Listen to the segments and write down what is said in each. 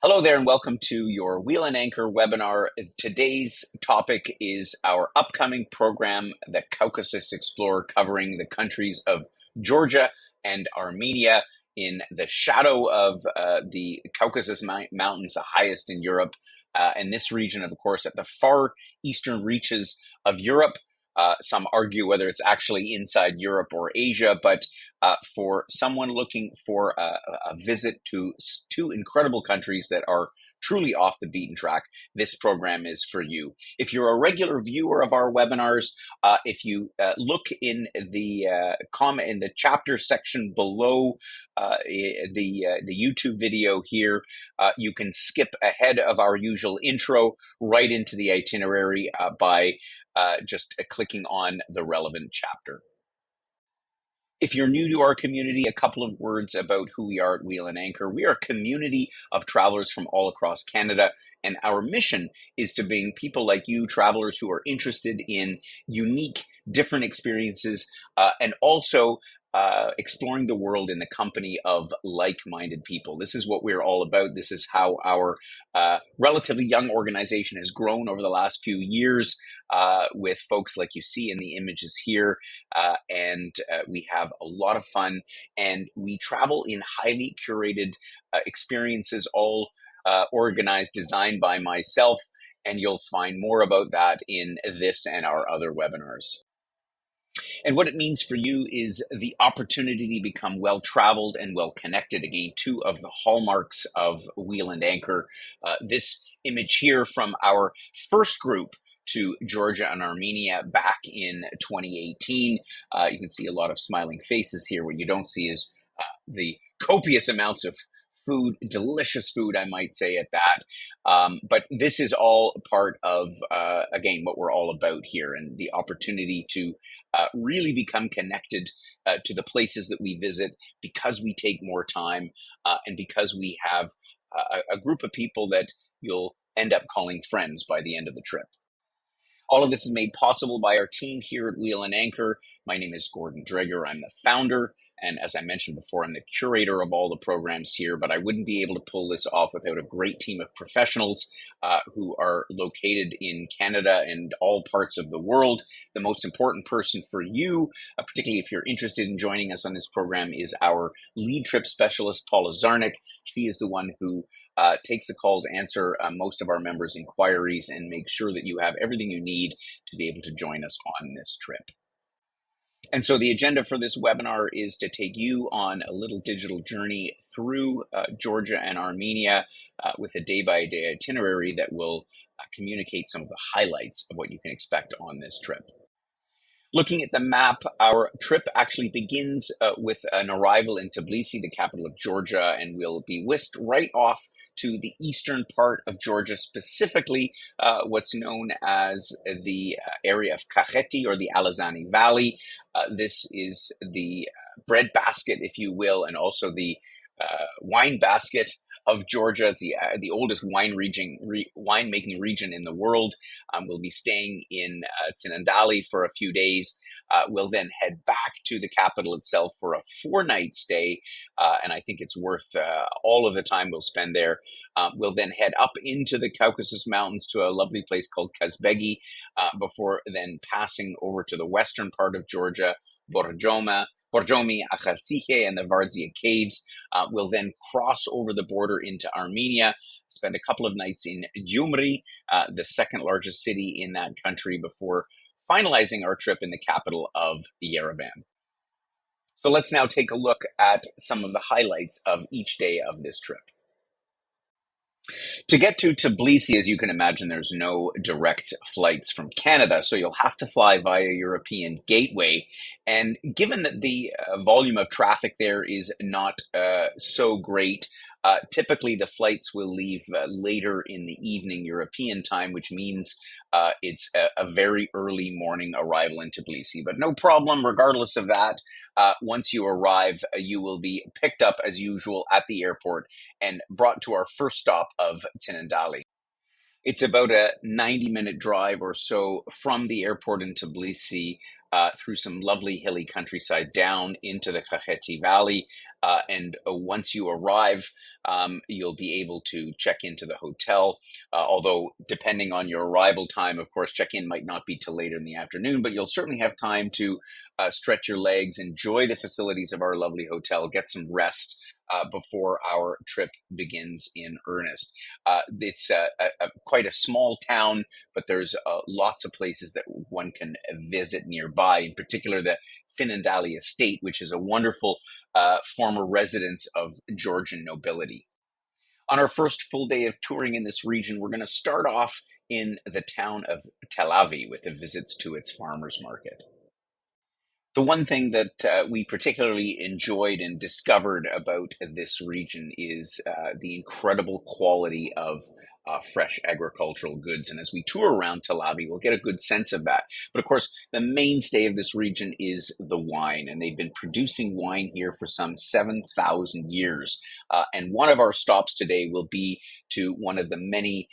Hello there, and welcome to your Wheel and Anchor webinar. Today's topic is our upcoming program, the Caucasus Explorer, covering the countries of Georgia and Armenia in the shadow of the Caucasus Mountains, the highest in Europe. And this region, of course, at the far eastern reaches of Europe. Some argue whether it's actually inside Europe or Asia, but for someone looking for a visit to two incredible countries that are truly off the beaten track, this program is for you. If you're a regular viewer of our webinars, if you look in the comment in the chapter section below the YouTube video here, you can skip ahead of our usual intro right into the itinerary by just clicking on the relevant chapter. If you're new to our community, a couple of words about who we are at Wheel and Anchor. We are a community of travelers from all across Canada, and our mission is to bring people like you, travelers who are interested in unique, different experiences, and also exploring the world in the company of like-minded people. This is what we're all about. This is how our relatively young organization has grown over the last few years with folks like you see in the images here. And we have a lot of fun, and we travel in highly curated experiences, all organized, designed by myself. And you'll find more about that in this and our other webinars. And what it means for you is the opportunity to become well-traveled and well-connected. Again, two of the hallmarks of Wheel and Anchor. This image here from our first group to Georgia and Armenia back in 2018. You can see a lot of smiling faces here. What you don't see is the copious amounts of food, delicious food, I might say at that. But this is all part of, again, what we're all about here, and the opportunity to really become connected to the places that we visit because we take more time and because we have a group of people that you'll end up calling friends by the end of the trip. All of this is made possible by our team here at Wheel and Anchor. My name is Gordon Dreger. I'm the founder, and as I mentioned before, I'm the curator of all the programs here, but I wouldn't be able to pull this off without a great team of professionals who are located in Canada and all parts of the world. The most important person for you, particularly if you're interested in joining us on this program, is our lead trip specialist, Paula Zarnick. She is the one who takes the calls, answer most of our members' inquiries, and make sure that you have everything you need to be able to join us on this trip. And so the agenda for this webinar is to take you on a little digital journey through Georgia and Armenia with a day-by-day itinerary that will communicate some of the highlights of what you can expect on this trip. Looking at the map, our trip actually begins with an arrival in Tbilisi, the capital of Georgia, and we'll be whisked right off to the eastern part of Georgia, specifically what's known as the area of Kakheti or the Alazani Valley. This is the breadbasket, if you will, and also the wine basket of Georgia. It's the oldest winemaking region in the world. We'll be staying in Tsinandali for a few days. We'll then head back to the capital itself for a 4-night stay, and I think it's worth all of the time we'll spend there. We'll then head up into the Caucasus Mountains to a lovely place called Kazbegi, before then passing over to the western part of Georgia, Borjomi, Akhaltsihe, and the Vardzia Caves. We'll then cross over the border into Armenia, spend a couple of nights in Gyumri, the second largest city in that country, before finalizing our trip in the capital of Yerevan. So let's now take a look at some of the highlights of each day of this trip. To get to Tbilisi, as you can imagine, there's no direct flights from Canada, so you'll have to fly via European Gateway. And given that the volume of traffic there is not so great, typically the flights will leave later in the evening European time, which means it's a very early morning arrival in Tbilisi. But no problem, regardless of that. Once you arrive, you will be picked up as usual at the airport and brought to our first stop of Tsinandali. It's about a 90-minute drive or so from the airport in Tbilisi, through some lovely hilly countryside down into the Kakheti Valley. And once you arrive, you'll be able to check into the hotel. Although, depending on your arrival time, of course, check in might not be till later in the afternoon, but you'll certainly have time to stretch your legs, enjoy the facilities of our lovely hotel, get some rest. Before our trip begins in earnest. It's quite a small town, but there's lots of places that one can visit nearby, in particular the Finandali Estate, which is a wonderful former residence of Georgian nobility. On our first full day of touring in this region, we're going to start off in the town of Telavi with the visits to its farmers market. The one thing that we particularly enjoyed and discovered about this region is the incredible quality of fresh agricultural goods. And as we tour around Tel Aviv, we'll get a good sense of that. But of course, the mainstay of this region is the wine, and they've been producing wine here for some 7,000 years. And one of our stops today will be to one of the many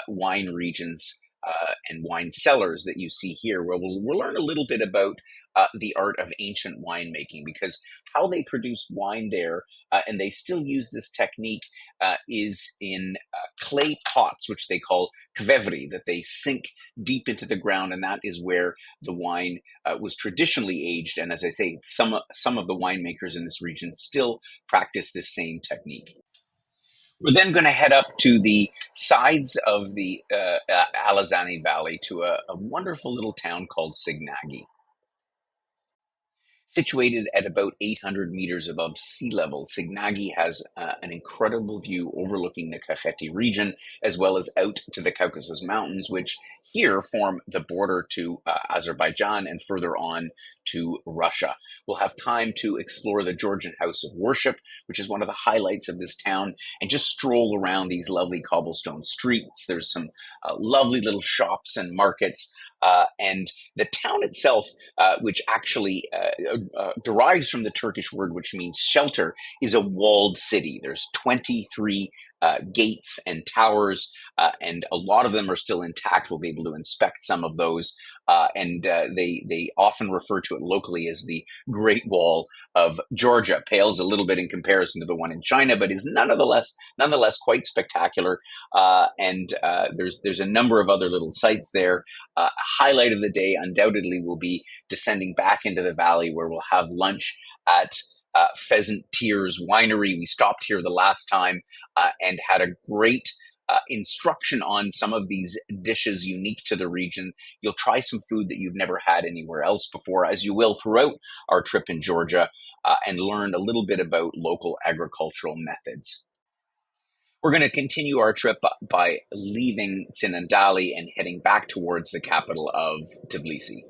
wine regions and wine cellars that you see here, where we'll learn a little bit about the art of ancient winemaking, because how they produce wine there, and they still use this technique, is in clay pots, which they call kvevri, that they sink deep into the ground, and that is where the wine was traditionally aged. And as I say, some of the winemakers in this region still practice this same technique. We're then going to head up to the sides of the Alazani Valley to a wonderful little town called Signagi. Situated at about 800 meters above sea level, Signagi has an incredible view overlooking the Kakheti region, as well as out to the Caucasus Mountains, which here form the border to Azerbaijan and further on to Russia. We'll have time to explore the Georgian House of Worship, which is one of the highlights of this town, and just stroll around these lovely cobblestone streets. There's some lovely little shops and markets, and the town itself, which actually derives from the Turkish word which means shelter, is a walled city. There's 23 gates and towers, and a lot of them are still intact. We'll be able to inspect some of those, and they often refer to it locally as the Great Wall of Georgia. Pales a little bit in comparison to the one in China, but is nonetheless quite spectacular. And there's a number of other little sites there. A highlight of the day undoubtedly will be descending back into the valley, where we'll have lunch at Pheasant Tears Winery. We stopped here the last time and had a great instruction on some of these dishes unique to the region. You'll try some food that you've never had anywhere else before, as you will throughout our trip in Georgia, and learn a little bit about local agricultural methods. We're going to continue our trip by leaving Tsinandali and heading back towards the capital of Tbilisi.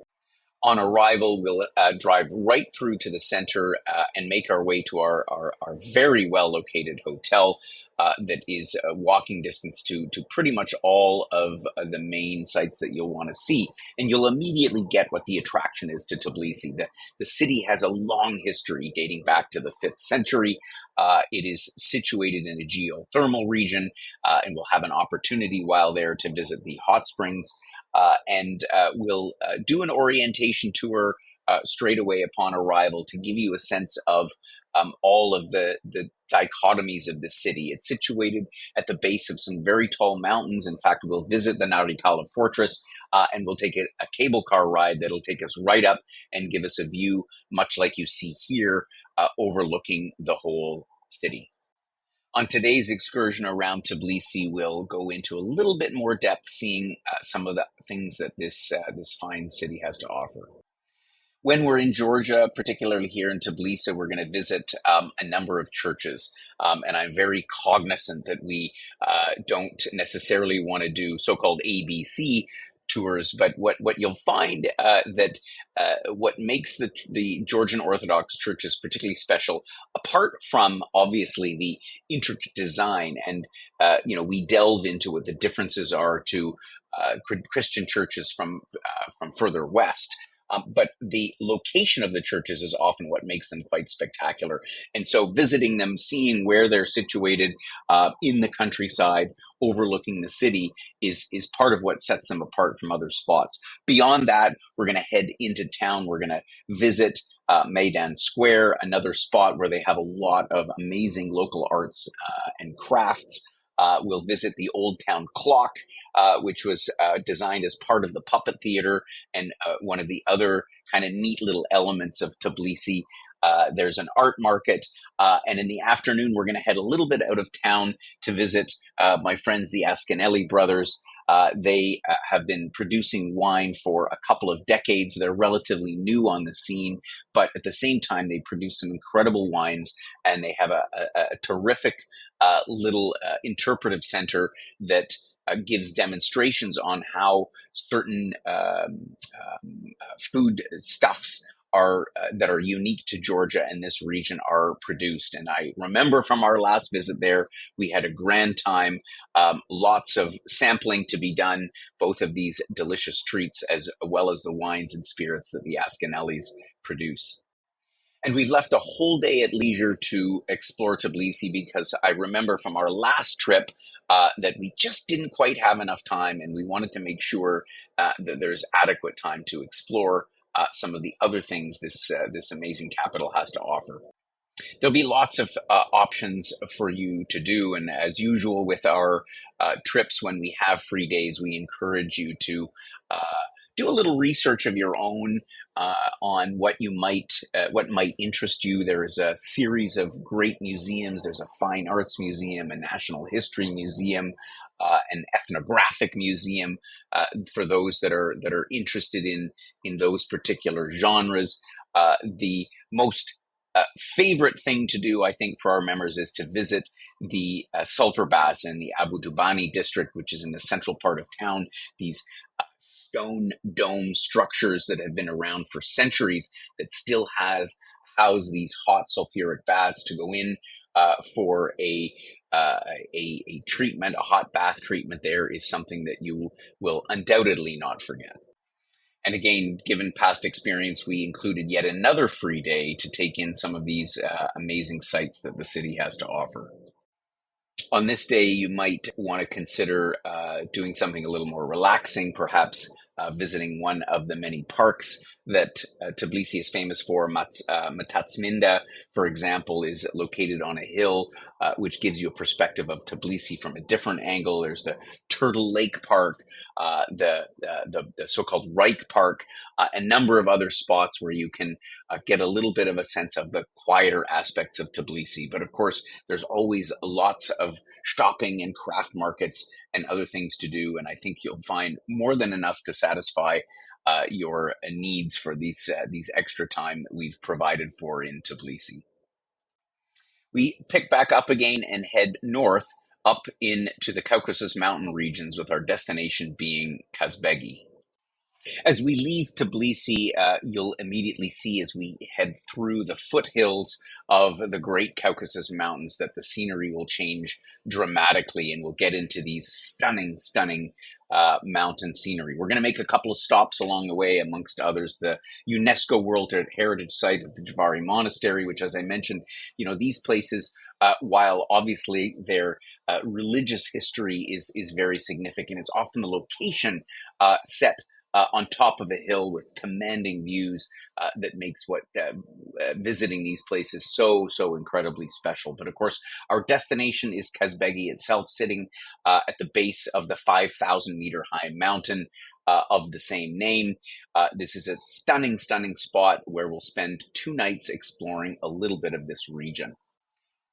On arrival, we'll drive right through to the center and make our way to our very well located hotel that is a walking distance to pretty much all of the main sites that you'll want to see. And you'll immediately get what the attraction is to Tbilisi. The city has a long history dating back to the 5th century. It is situated in a geothermal region, and we'll have an opportunity while there to visit the hot springs. And we'll do an orientation tour straight away upon arrival to give you a sense of all of the dichotomies of the city. It's situated at the base of some very tall mountains. In fact, we'll visit the Narikala Fortress, and we'll take a cable car ride that'll take us right up and give us a view, much like you see here, overlooking the whole city. On today's excursion around Tbilisi, we'll go into a little bit more depth, seeing some of the things that this fine city has to offer. When we're in Georgia, particularly here in Tbilisi, we're going to visit a number of churches. And I'm very cognizant that we don't necessarily want to do so-called ABC tours, but what you'll find that what makes the Georgian Orthodox churches particularly special, apart from obviously the intricate design, and we delve into what the differences are to Christian churches from further west. But the location of the churches is often what makes them quite spectacular. And so visiting them, seeing where they're situated in the countryside, overlooking the city, is part of what sets them apart from other spots. Beyond that, we're going to head into town. We're going to visit Maidan Square, another spot where they have a lot of amazing local arts and crafts. We'll visit the Old Town Clock, which was designed as part of the puppet theater and one of the other kind of neat little elements of Tbilisi. There's an art market. And in the afternoon, we're going to head a little bit out of town to visit my friends, the Ascanelli brothers. They have been producing wine for a couple of decades. They're relatively new on the scene, but at the same time, they produce some incredible wines, and they have a terrific little interpretive center that gives demonstrations on how certain food stuffs are that are unique to Georgia and this region are produced. And I remember from our last visit there, we had a grand time, lots of sampling to be done, both of these delicious treats as well as the wines and spirits that the Ascanellis produce. And we've left a whole day at leisure to explore Tbilisi because I remember from our last trip that we just didn't quite have enough time, and we wanted to make sure that there's adequate time to explore some of the other things this amazing capital has to offer. There'll be lots of options for you to do. And as usual with our trips, when we have free days, we encourage you to uh, do a little research of your own on what might interest you. There is a series of great museums. There's a fine arts museum, a national history museum, an ethnographic museum for those that are interested in those particular genres. The most favorite thing to do, I think, for our members is to visit the sulfur baths in the Abu Dubani district, which is in the central part of town. These stone dome structures that have been around for centuries that still have house these hot sulfuric baths to go in for a treatment, a hot bath treatment. There is something that you will undoubtedly not forget. And again, given past experience, we included yet another free day to take in some of these amazing sites that the city has to offer. On this day, you might want to consider doing something a little more relaxing, perhaps visiting one of the many parks that Tbilisi is famous for. Matatsminda, for example, is located on a hill, which gives you a perspective of Tbilisi from a different angle. There's the Turtle Lake Park, the so-called Reich Park, a number of other spots where you can get a little bit of a sense of the quieter aspects of Tbilisi. But of course, there's always lots of shopping and craft markets and other things to do. And I think you'll find more than enough to satisfy your needs for these extra time that we've provided for in Tbilisi. We pick back up again and head north up into the Caucasus mountain regions with our destination being Kazbegi. As we leave Tbilisi, you'll immediately see as we head through the foothills of the Great Caucasus Mountains that the scenery will change dramatically, and we'll get into these stunning mountain scenery. We're going to make a couple of stops along the way, amongst others, the UNESCO World Heritage Site of the Javari Monastery, which, as I mentioned, these places, while obviously their religious history is very significant, it's often the location set on top of a hill with commanding views that makes what visiting these places so incredibly special. But of course, our destination is Kazbegi itself, sitting at the base of the 5,000-meter high mountain of the same name. This is a stunning spot where we'll spend 2 nights exploring a little bit of this region.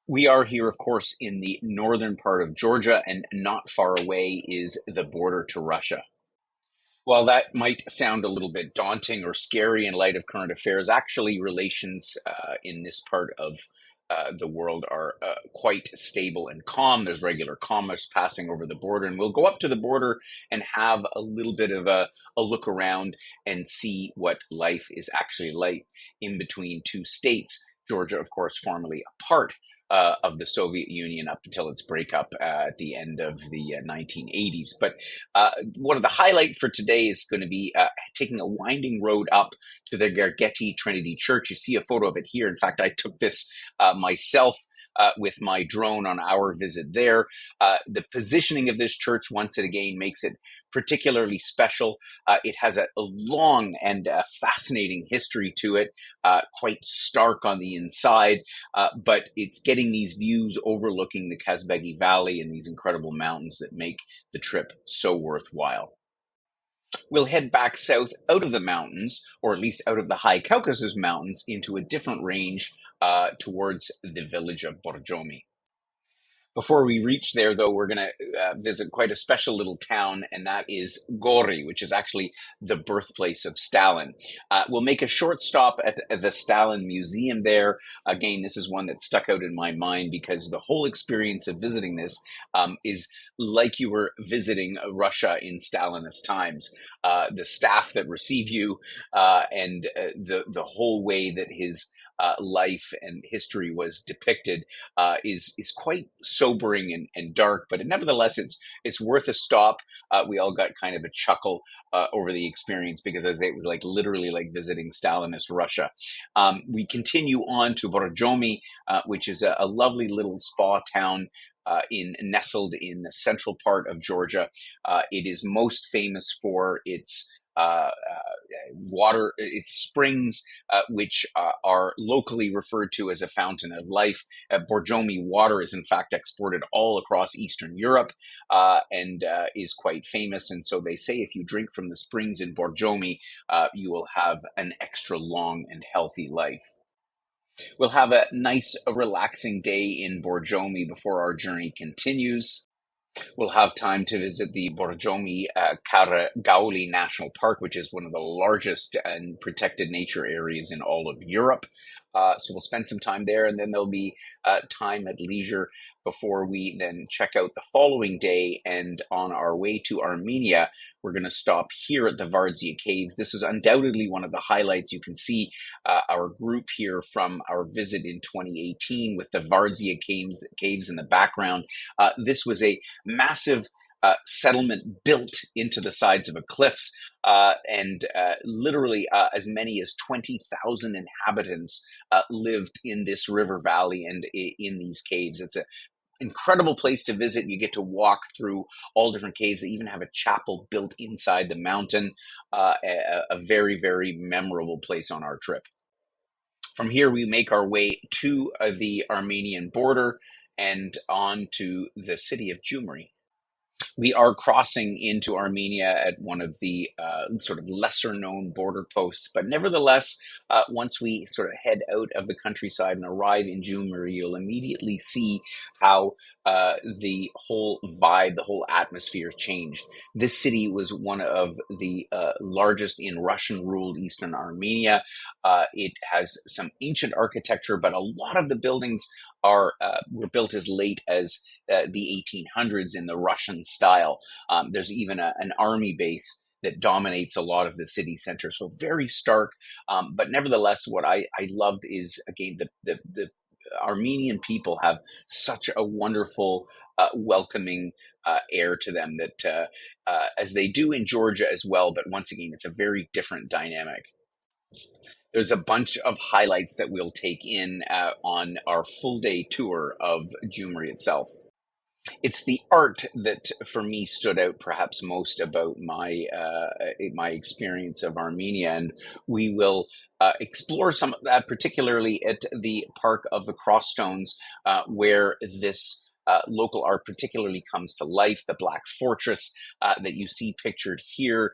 We are here, of course, in the northern part of Georgia, and not far away is the border to Russia. While that might sound a little bit daunting or scary in light of current affairs, actually relations in this part of the world are quite stable and calm. There's regular commerce passing over the border, and we'll go up to the border and have a little bit of a look around and see what life is actually like in between two states. Georgia, of course, formerly a part of the Soviet Union up until its breakup at the end of the 1980s. But one of the highlights for today is going to be taking a winding road up to the Gargetti Trinity Church. You see a photo of it here. In fact, I took this myself with my drone on our visit there. The positioning of this church, once again, makes it particularly special. It has a long and fascinating history to it, quite stark on the inside, but it's getting these views overlooking the Kazbegi Valley and these incredible mountains that make the trip so worthwhile. We'll head back south out of the mountains, or at least out of the high Caucasus Mountains, into a different range towards the village of Borjomi. Before we reach there, though, we're going to visit quite a special little town, and that is Gori, which is actually the birthplace of Stalin. We'll make a short stop at the Stalin Museum there. Again, this is one that stuck out in my mind because the whole experience of visiting this is like you were visiting Russia in Stalinist times. The staff that receive you and the whole way that his life and history was depicted is quite sobering and dark, but nevertheless, it's worth a stop. We all got kind of a chuckle over the experience because as it was like literally like visiting Stalinist Russia. We continue on to Borjomi, which is a lovely little spa town. Nestled in the central part of Georgia. It is most famous for its water, its springs, which are locally referred to as a fountain of life. Borjomi water is in fact exported all across Eastern Europe and is quite famous. And so they say if you drink from the springs in Borjomi, you will have an extra long and healthy life. We'll have a nice, relaxing day in Borjomi before our journey continues. We'll have time to visit the Borjomi Karagauli National Park, which is one of the largest and protected nature areas in all of Europe. So we'll spend some time there, and then there'll be time at leisure before we then check out the following day. And on our way to Armenia, we're going to stop here at the Vardzia Caves. This is undoubtedly one of the highlights. You can see our group here from our visit in 2018 with the Vardzia caves in the background. This was a massive settlement built into the sides of a cliffs, and literally as many as 20,000 inhabitants lived in this river valley and in these caves. It's an incredible place to visit. You get to walk through all different caves. They even have a chapel built inside the mountain. A very, very memorable place on our trip. From here, we make our way to the Armenian border and on to the city of Gyumri. We are crossing into Armenia at one of the sort of lesser known border posts, but nevertheless, once we sort of head out of the countryside and arrive in Gyumri, you'll immediately see how the whole vibe, the whole atmosphere changed. This city was one of the largest in Russian-ruled Eastern Armenia. It has some ancient architecture, but a lot of the buildings were built as late as the 1800s in the Russian style. There's even an army base that dominates a lot of the city center. So very stark, but nevertheless, what I loved is again the Armenian people have such a wonderful, welcoming air to them that as they do in Georgia as well. But once again, it's a very different dynamic. There's a bunch of highlights that we'll take in on our full day tour of Gyumri itself. It's the art that for me stood out perhaps most about my experience of Armenia, and we will explore some of that, particularly at the Park of the Crossstones, where this local art particularly comes to life. The Black Fortress that you see pictured here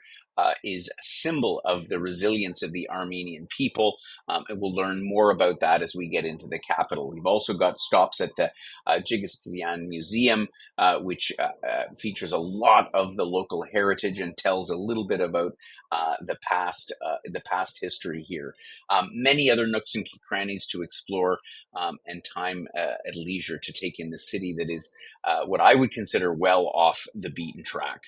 is a symbol of the resilience of the Armenian people. And we'll learn more about that as we get into the capital. We've also got stops at the Jigistian Museum, which features a lot of the local heritage and tells a little bit about the past history here. Many other nooks and crannies to explore, and time at leisure to take in the city that is what I would consider well off the beaten track.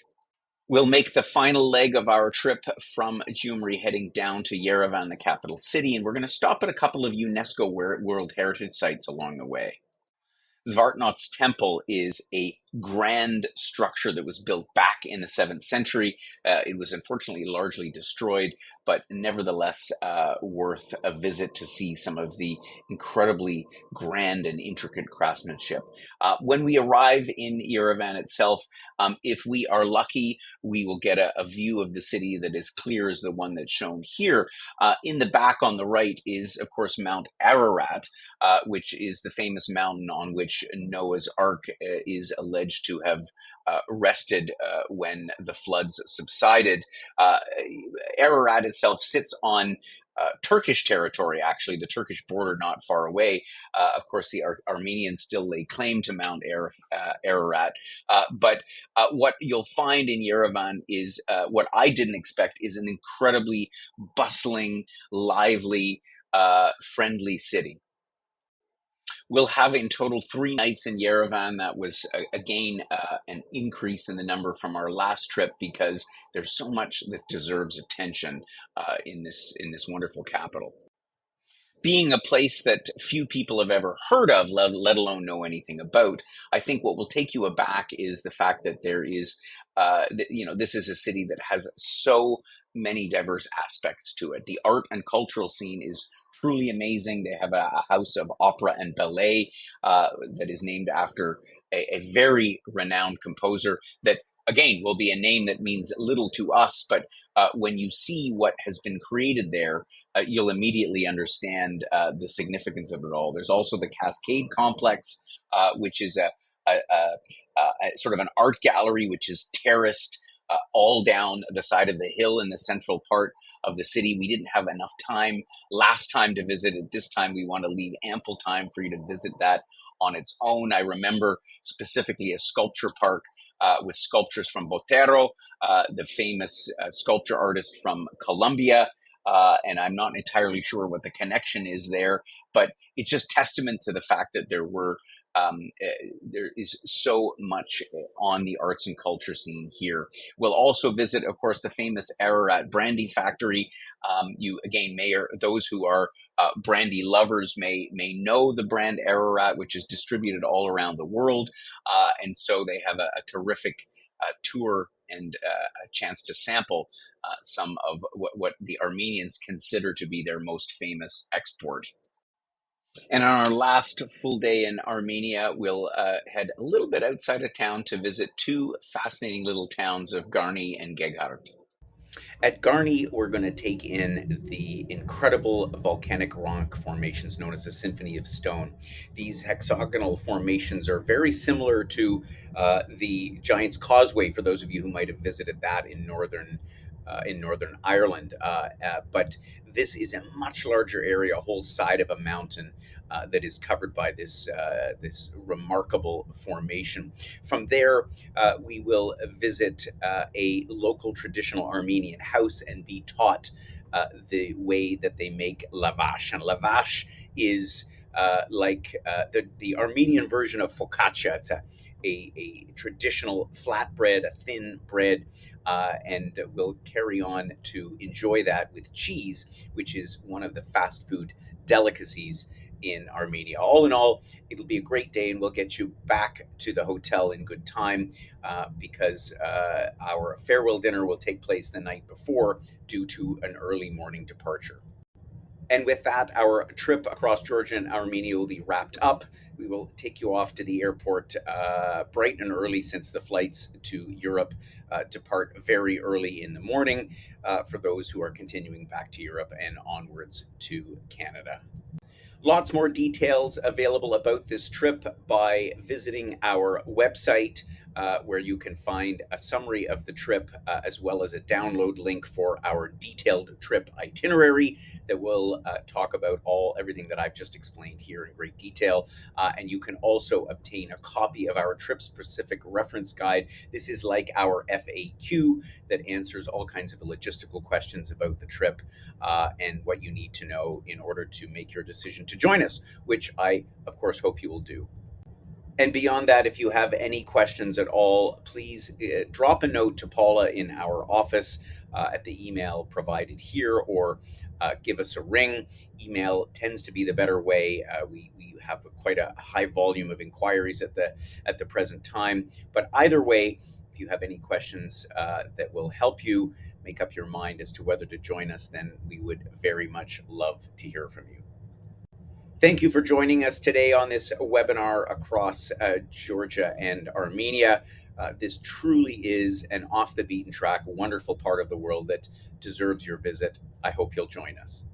We'll make the final leg of our trip from Gyumri heading down to Yerevan, the capital city, and we're going to stop at a couple of UNESCO World Heritage Sites along the way. Zvartnots Temple is a grand structure that was built back in the 7th century. It was unfortunately largely destroyed, but nevertheless worth a visit to see some of the incredibly grand and intricate craftsmanship. When we arrive in Yerevan itself, if we are lucky, we will get a view of the city that is clear as the one that's shown here. In the back on the right is, of course, Mount Ararat, which is the famous mountain on which Noah's Ark is alleged to have rested when the floods subsided. Ararat itself sits on Turkish territory, actually, the Turkish border not far away. Of course, the Armenians still lay claim to Mount Ararat. But what you'll find in Yerevan is what I didn't expect is an incredibly bustling, lively, friendly city. We'll have in total 3 nights in Yerevan. That was, again, an increase in the number from our last trip because there's so much that deserves attention in this wonderful capital. Being a place that few people have ever heard of, let alone know anything about, I think what will take you aback is the fact that there is, this is a city that has so many diverse aspects to it. The art and cultural scene is truly amazing. They have a house of opera and ballet that is named after a very renowned composer that, again, will be a name that means little to us, but when you see what has been created there, you'll immediately understand the significance of it all. There's also the Cascade Complex, which is a sort of an art gallery, which is terraced all down the side of the hill in the central part of the city. We didn't have enough time last time to visit it. This time we want to leave ample time for you to visit that on its own. I remember specifically a sculpture park with sculptures from Botero, the famous sculpture artist from Colombia. And I'm not entirely sure what the connection is there, but it's just testament to the fact that there is so much on the arts and culture scene here. We'll also visit, of course, the famous Ararat Brandy Factory. Those who are brandy lovers may know the brand Ararat, which is distributed all around the world, and so they have a terrific tour and a chance to sample some of what the Armenians consider to be their most famous export. And on our last full day in Armenia, we'll head a little bit outside of town to visit two fascinating little towns of Garni and Geghardt. At Garni, we're going to take in the incredible volcanic rock formations known as the Symphony of Stone. These hexagonal formations are very similar to the Giant's Causeway, for those of you who might have visited that in Northern Ireland. But this is a much larger area, a whole side of a mountain that is covered by this remarkable formation. From there, we will visit a local traditional Armenian house and be taught the way that they make lavash. And lavash is like the Armenian version of focaccia. It's a traditional flatbread, a thin bread, and we'll carry on to enjoy that with cheese, which is one of the fast food delicacies in Armenia. All in all, it'll be a great day, and we'll get you back to the hotel in good time because our farewell dinner will take place the night before due to an early morning departure. And with that, our trip across Georgia and Armenia will be wrapped up. We will take you off to the airport bright and early, since the flights to Europe depart very early in the morning for those who are continuing back to Europe and onwards to Canada. Lots more details available about this trip by visiting our website, where you can find a summary of the trip as well as a download link for our detailed trip itinerary that will talk about everything that I've just explained here in great detail. And you can also obtain a copy of our trip-specific reference guide. This is like our FAQ that answers all kinds of logistical questions about the trip and what you need to know in order to make your decision to join us, which I, of course, hope you will do. And beyond that, if you have any questions at all, please drop a note to Paula in our office at the email provided here, or give us a ring. Email tends to be the better way. We have quite a high volume of inquiries at the present time. But either way, if you have any questions that will help you make up your mind as to whether to join us, then we would very much love to hear from you. Thank you for joining us today on this webinar across Georgia and Armenia. This truly is an off the beaten track, wonderful part of the world that deserves your visit. I hope you'll join us.